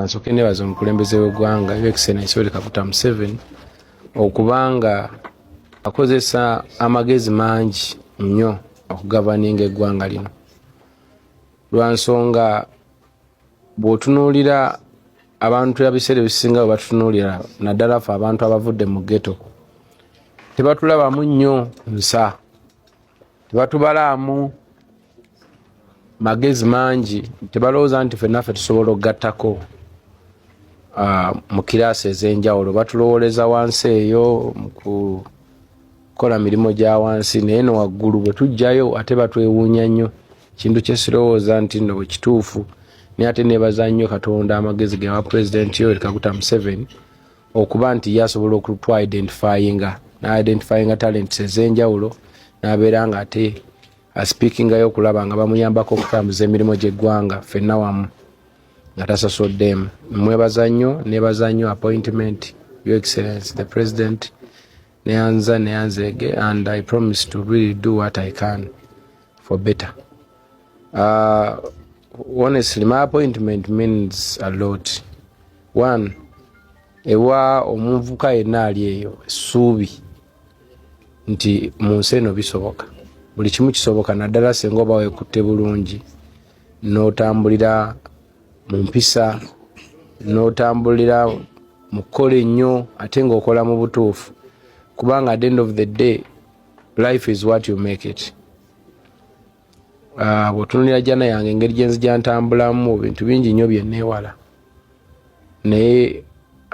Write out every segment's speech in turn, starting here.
Nsooke nebaza omukulembeze w'eggwanga Your Excellency Yoweri Kaguta Museveni okubanga akozesa amagezi mangi nnyo okugavaninga eggwanga lino. Lwa nsonga bw'otunuulira abantu ebiseera ebisinga bwe batunuulira naddala ffe abantu abavudde mu ghetto tebatulabamu nnyo nsa, tebatubalamu magezi mangi, tebalowooza nti ffennaffe tusobola okugattako mu kiraasi ez'enjawulo. Batulowooleza wansi eyo mu kukola mirimu gya wansi, naye no waggulu bwe tujjayo ate batwewuunya nnyo, kintu kye sirowooza nti nno bwe kituufu. Naye ate neebaza nnyo Katonda amagezi ge wa Pulezidenti Yoweri Kaguta Museveni okuba nti ye asobola okutwa identifyinga talents ez'enjawulo n'abeera nga ate aspeakingayo okulaba nga bamuyambako okutambuza emirimu gy'eggwanga ffenna wamu nga tasasoddemu. Mwebaza nnyo, neebaza nnyo appointment Your Excellency the President neyanzege, and I promise to really do what I can for better. Honestly, my appointment means a lot. One, ewa omuvuka yenna ali eyo essuubi nti mu nsi eno bisoboka, buli kimu kisoboka, naddala singa oba weekutte bulungi n'otambulira mu mpisa, n'otambulira mu kukola ennyo ate ng'okola mu butuufu, kubanga at the end of the day life is what you make it. Bw'otunuulira jjana yange engeri gye nzija ntambulamu bintu bingi nnyo bye neewala, naye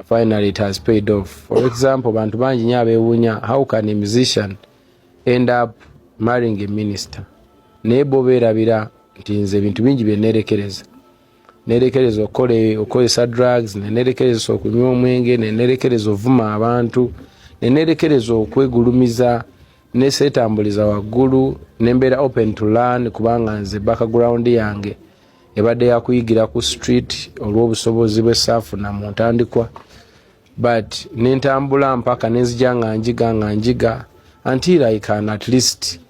finally it has paid off. For example, bantu bangi nnyo abeewuunya how can a musician end up marrying a minister, naye bo beerabira nti nze ebintu bingi bye neerekereza okukozesa drugs, neerekereza okunywa omwenge, neerekereza ovuma abantu, neerekereza okwegulumiza, neeseetambuliza waggulu, nembeera open to learn kubanga nze background yange ebadde yakuyigira ku street olw'obusobozi bwe saafuna mu ntandikwa, but nentambula mpaka nenzija nga njiga until I can at least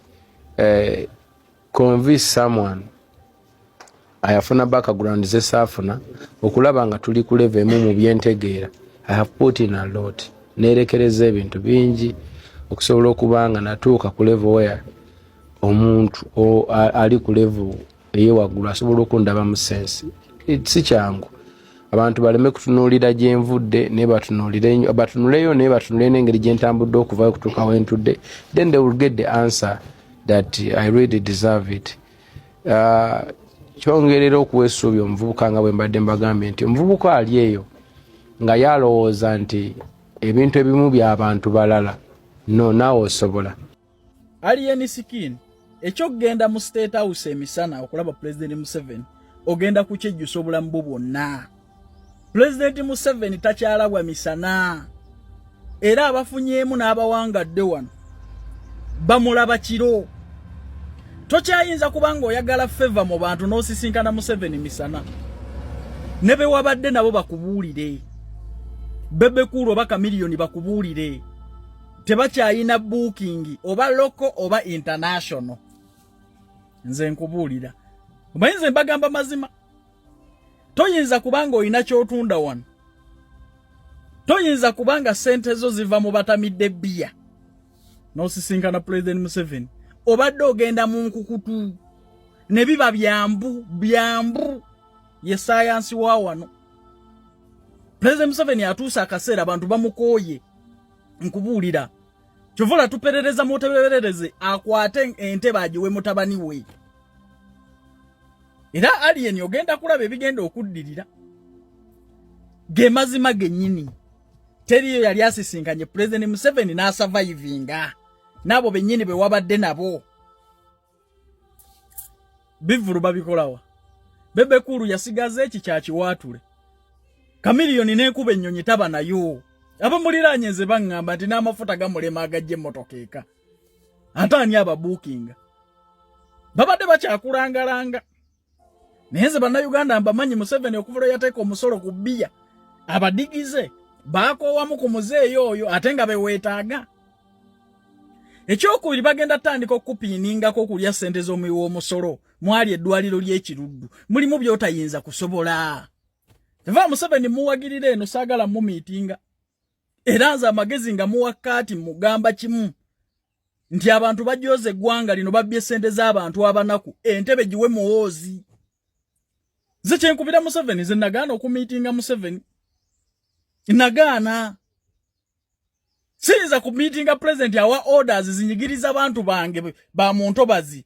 convince someone ayafuna background ze saafuna okulaba nga tuli ku level emu mu byentegeera. I have put in a lot, neerekereza ebintu bingi okusobola okubanga natuuka ku level where omuntu ali ku level eyewaggulu asobola okundaba mu sense. Si kyangu abantu baleme kutunuulira gye nvudde naye batunuuleyo naye batunuule n'engeri gye ntambudde okuvayo okutuuka we ntudde, then they will get the answer that I really deserve it. Kyongerera okuwa essuubi omuvubuka nga bwe mbadde mbagambye nti omuvubuka ali eyo nga yalowooza nti ebintu ebimu by'abantu balala, no, naawe osobola. Alien Skin ekyokgenda mu State House emisana okulaba President Museveni ogenda kukyejjusa obulamu bwo bwonna. President Museveni takyalabwa misana, era abafunyeemu n'abawangadde wano bamulaba kiro. Tokyayinza kubanga oyagala favor mu bantu n'osisinkana Museveni misana, ne be wabadde nabo bakubuulire, Bebe Cool oba Chameleone bakubuulire, tebakyayina booking oba local oba international. Nze nkubuulira, obayinza mbagamba mazima, toyinza kubanga oyina kyotunda wano, toyinza kubanga sente zo ziva mu batamidde bbiya n'osisinkana President Museveni, obadde ogenda mu nkukutu ne biba byambu ye science wa wano. President Museveni atuusa akaseera abantu bamukooye. Nkubuulira kyovula tuperereza muteberereze akwate entebe agiwe mutabani we, era alien ogenda kulaba ebigenda okuddirira ge mazima gennyini. Teriyo yali asisinkanye President Museveni n'asurvivinga nabo bennyini be wabadde nabo bivulu babikolawa. Bebe Cool yasigaza eki kyakiwaatule, Chameleone n'ekuba ennyonyi taba nayo. Abamuliraanye nze baŋŋamba nti n'amafuta gamulema agajja emmotoka eka, ate ani ababuukinga babadde bakyakulangalanga. Naye nze bannayuganda mbamanyi Museveni okuva lwe yateeka omusolo ku bbiya abadigize baakoowamu ku muzeeyo oyo ate nga beweetaaga. Ekyokubiri bagenda tandika okupiiningako okulya ssente z'omuwi w'omusolo mwali eddwaliro ly'ekiruddu, mulimu by'otayinza kusobola. Eva Museveni muwagirire eno sagala mu meetinga. Eranza amagezi nga muwakati mugamba kimu. Nti abantu bajoze gwanga lino babye sente z'abantu abanaku. Entebe jiwe muwozi. Zeche nkubira Museveni ze nagana okumitinga Museveni. Nagana. Sinza kumitinga president yawa orders zinyigiriza abantu bange ba Montobazi.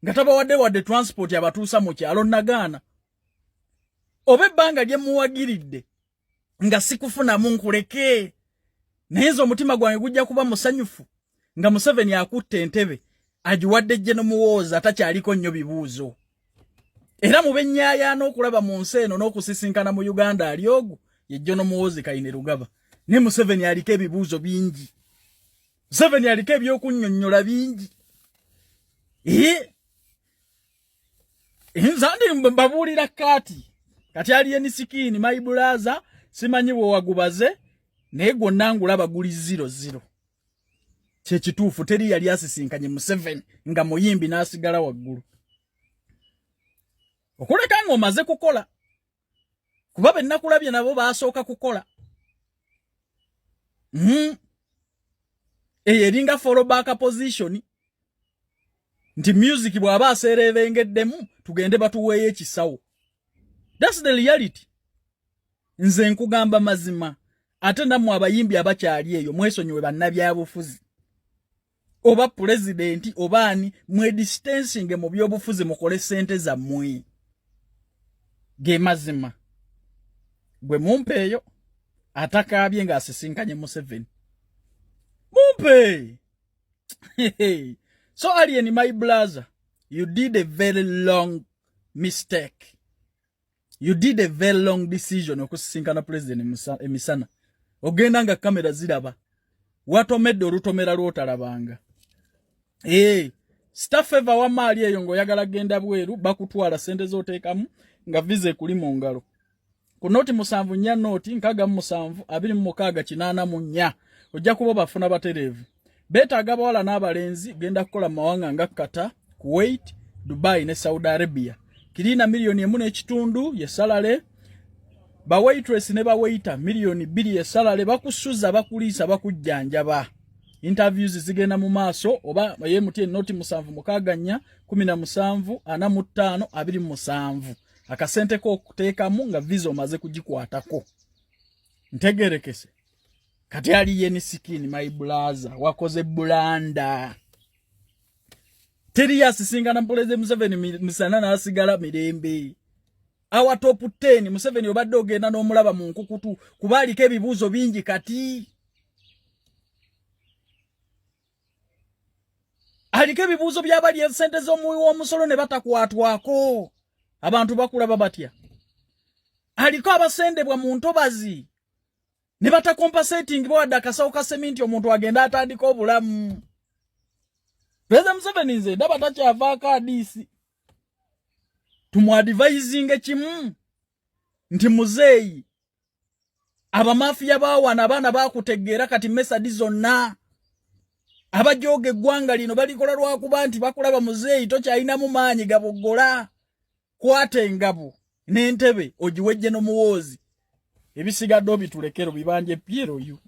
Ngataba wadde transport yabatuusa mu kyalo nagana. Obe banga lye muwagiridde nga sikufuna munkuleke. Nayezo omutima gwange gujja kuba musanyufu nga Museveni akutte entebe ajiwadde jje no muwoza atacyaliko nnyo bibuuzo. Era mubennyaya n'okulaba mu nsi eno n'okusisinkana mu Uganda alyogu ye jjo no muwozi Kayine Rugaba. Ne Museveni aliko ebibuuzo bingi. Museveni aliko ebyokunnyonnyola bingi. Nzandi mbabuulira kati ali enisikini my brother simanyi bwe wagubaze naye gwonna ngulaba guli 00. Kye kituufu teri yali asisinkanye Museveni nga muyimbi n'asigala waggulu. Okuleka ng'omaze kukola. Kuba bennakulabye nabo baasooka kukola. Eringa follow back position. Nti music bw'aba aseerebengeddemu tugende batuweeyo ekisawo. That's the reality. Nze nkugamba mazima. Ate namwe abayimbi abakyali eyo mwesonyiwe bannabyabufuzi. Oba president obani mwe distancing mu byobufuzi mukole sente za mwe. Ge mazima. Gwe mumpeeyo atakaabye nga asisinkanye Museveni. Mumpe. So Alien, my brother, you did a very long mistake. You did a very long decision okusisinkana president emisana. Ogenda nga kamera ziraba. Watomedde olutomera lwotalabanga. Staff eva wa mali eyo ngoyagala genda bweru bakutwala sente zoteekamu nga vize kuli mu ngalo. Ku noti 7 noti nkaga 7 26 ojja kuba bafuna baterevu. Beta agaba wala n'abalenzi genda kukola mawanga nga Qatar, Kuwait, Dubai ne Saudi Arabia. Kirina milioni 1.5 ye salale. Ba waitress ne ba waiter milioni 2 ye salale bakusuza bakulisa bakujjanjaba. Interviews zigenda mu maaso oba ye mutie noti 7 17 45 27. Akasente ko kuteekamu nga visa omaze kugikwatako. Ntegerekese. Kati ali yeni sikini my brother wakoze bulanda. Teri asisingana mpoleze Museveni misana na asigala mirembe. Awa top 10 Museveni obadde ogenda n'omulaba mu nkukutu kubaliko ebibuuzo bingi kati. Aliko ebibuuzo by'abali esente z'omuwi w'omusolo ne batakwatwako. Abantu bakulaba batya. Aliko abasendebwa mu ntobazi. Ne batakompensating bwadde akasawo ka seminti omuntu agenda atandika obulamu. President Museveni nze ndaba takyavaako adiisi. Tumwadvising kimu nti muzeeyi abamafiya bawana abaana bakutegeera kati mesadi zonna abajoge eggwanga lino balikola lwakuba nti bakulaba muzeeyi tokyalinamu maanyi gaboggola. Kwata engabo n'entebe ogiwejje n'omuwoozi ebisigadde obitulekero bibanje Piero yu.